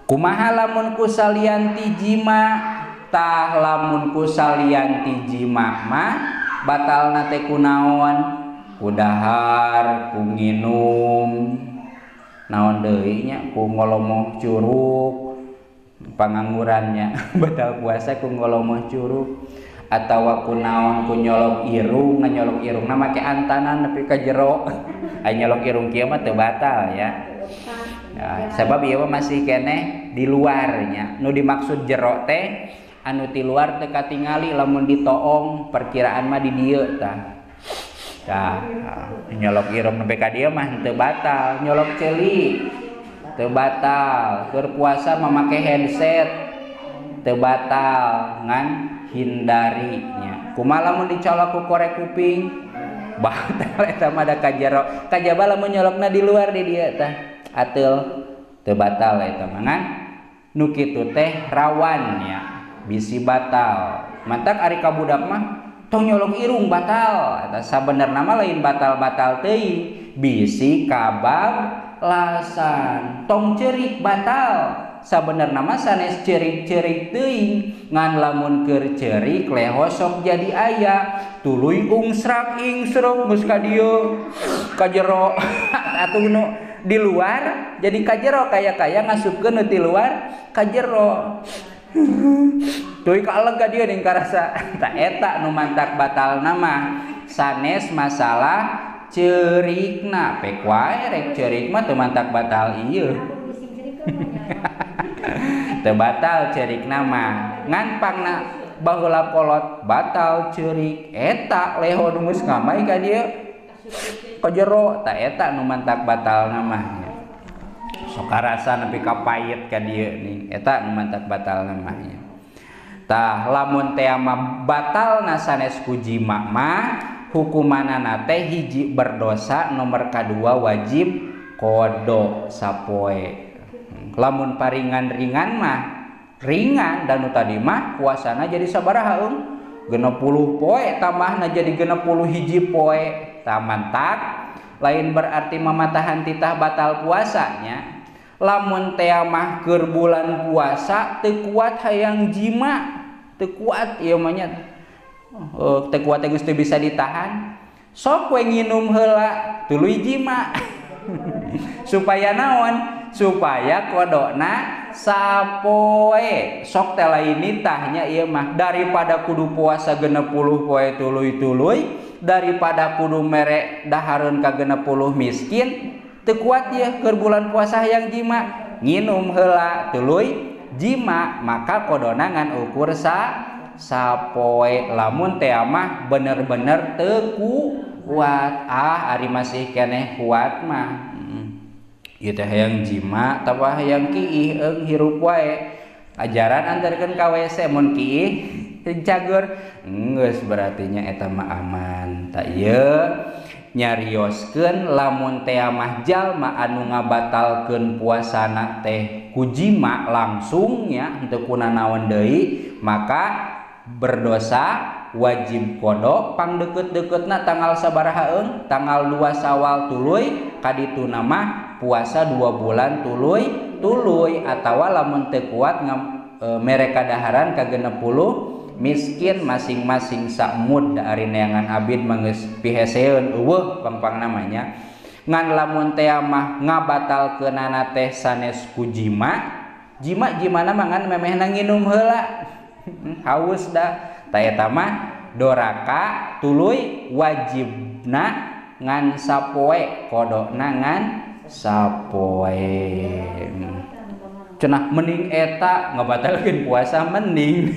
Kumaha lamun ku salian ti jima tah lamun ku salian ti jima mah batalna teh kunaon ku dahar ku nginum naon deui nya ku ngolomoh curug panganggurannya batal puasa ku ngolomoh curug atawa ku naon ku nyolok irung nganyolok irungna make antanan nepi ka jero aya nyolok irung kieu mah teu batal ya. Ya, sebab ieu masih keneh di luarnya nu dimaksud jero teh anu ti luar teh katingali lamun ditoong perkiraan mah di dieu tah. Tah nyolok irung nepi ka dieu mah teu batal, nyolok ceuli teu batal, keur puasa memakai headset teu batal ngan hindarinya. Kumaha lamun dicolok ku korek kuping batal eta mah da kajero. Kajaba lamun nyolokna di luar di dieu tah ateul teu batal eta mah ngan nu kitu teh rawan nya bisi batal. Mantak ari ka budak mah tong nyolok irung batal eta sabenerna mah lain batal-batal teuing bisi kabablasan tong ceurik batal sabenerna mah sanes ceurik-ceurik teuing ngan lamun keur ceurik lehosok jadi aya tuluy ungsrak ingsruk geus ka dieu ka jero atuh nu di luar jadi ka jero kaya-kaya ngasupkeun nu ti luar ka jero tuluy kaeleg ka dieu ning karasa tah eta nu mantak batalna mah sanes masalah ceurikna pek wae rek ceurik mah teu mantak batal ieu teu batal ceurikna mah ngan pangna baheula kolot batal ceurik eta leho nu geus ngamai ka dieu ka jero tah eta nu mantak batalna mah sok karasa nepi ka payet ka dieu ning eta nu mantak batalna mah tah lamun teh mah batalna sanes ku jima mah hukumanana teh hiji berdosa nomor kadua wajib qada sapoe. Lamun paringan-ringan mah ringan dan nu tadi mah puasana jadi sabaraha 60 poe tambahna jadi 60 hiji poe tah mantak lain berarti mamatahan titah batal puasanya. Lamun teh mah keur bulan puasa teu kuat hayang jima teu kuat ieu mah nya teu kuat geus teu bisa ditahan sok we nginum heula tuluy jima supaya naon supaya kodona sapoe sok teh lain nitahnya ieu mah daripada kudu puasa 60 poe tuluy-tuluy daripada kudu mere dahareun ka 60 miskin teu kuat ieu keur bulan puasa hayang jima nginum heula tuluy jima maka kodona ngan ukur sapoe lamun teh mah bener-bener teu kuat ari masih keneh kuat mah ieu teh hayang jima tapi hayang kiih hirup wae ajaran antarkeun ka WC mun kiih cager geus berarti nya eta mah aman tah ieu nyarioskeun lamun teh mah jalma anu ngabatalkeun puasana teh ku jima langsung nya henteu kunanaon deui maka berdosa wajib qada pangdeukeut-deukeutna tanggal sabaraha tanggal 2 Sawal tuluy kadituna mah puasa 2 bulan tuluy atawa lamun teu kuat mere kadaharan ka 60 miskin masing-masing sakmud da ari neangan abid manggeus piheseun eueuh pangpang namanya ngan lamun teh mah ngabatalkeunana teh sanes ku jimana mah ngan memehna nginum heula haus da tah eta mah doraka tuluy wajibna ngan sapoe kodona ngan sapoe cenah mending eta ngabatalkeun puasa mending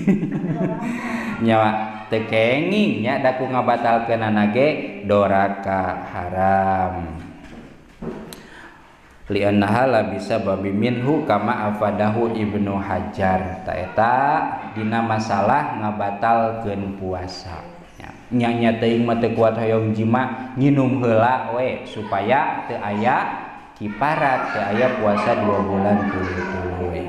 nya teu kenging nya da ku ngabatalkeunana ge doraka haram li'annaha la bisa babi minhu kama afadahu Ibnu Hajar ta eta dina masalah ngabatalkeun puasa nya teuing mah teu kuat hoyong jima nginum heula we supaya teu aya kiparat teu aya puasa 2 bulan tuluy.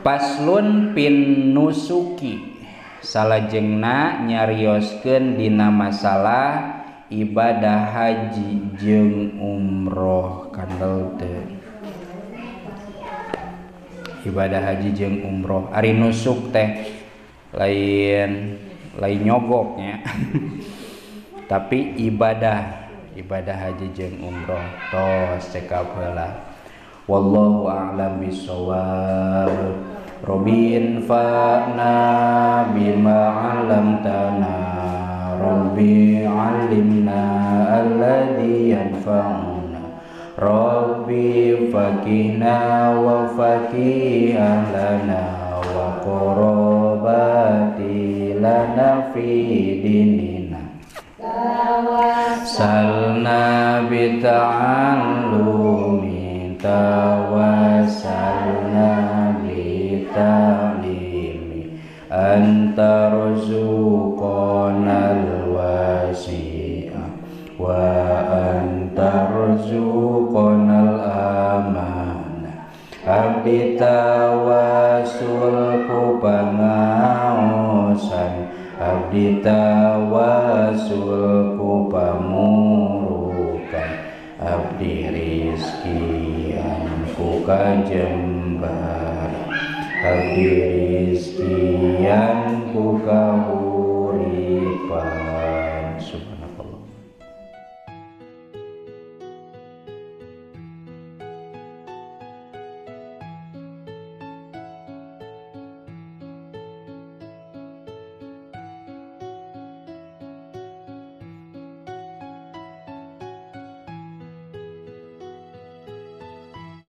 Paslun pin nusuki salajengna nyarioskeun dina masalah ibadah haji jeung umroh kandel teu ibadah haji jeung umroh. Ari nusuk teh lain nyogoknya tapi ibadah haji jeung umroh tos cekap heula. Wallahu a'lam bishawab. Robin fa'na bima 'allamtana Rabbi 'allimna alladhi yanfa'una Rabbi faqihna wa faqih ahlana wa qurabati lana fi dinina salna bita'allumi tawassalna bita'limi anta rzuqanal wasi'ah wa anta rzuqanal amanah abdi tawasul ku pangaosan abdi tawasul ku pamurukan abdi rizkian ku kajembar abdi rizkian ku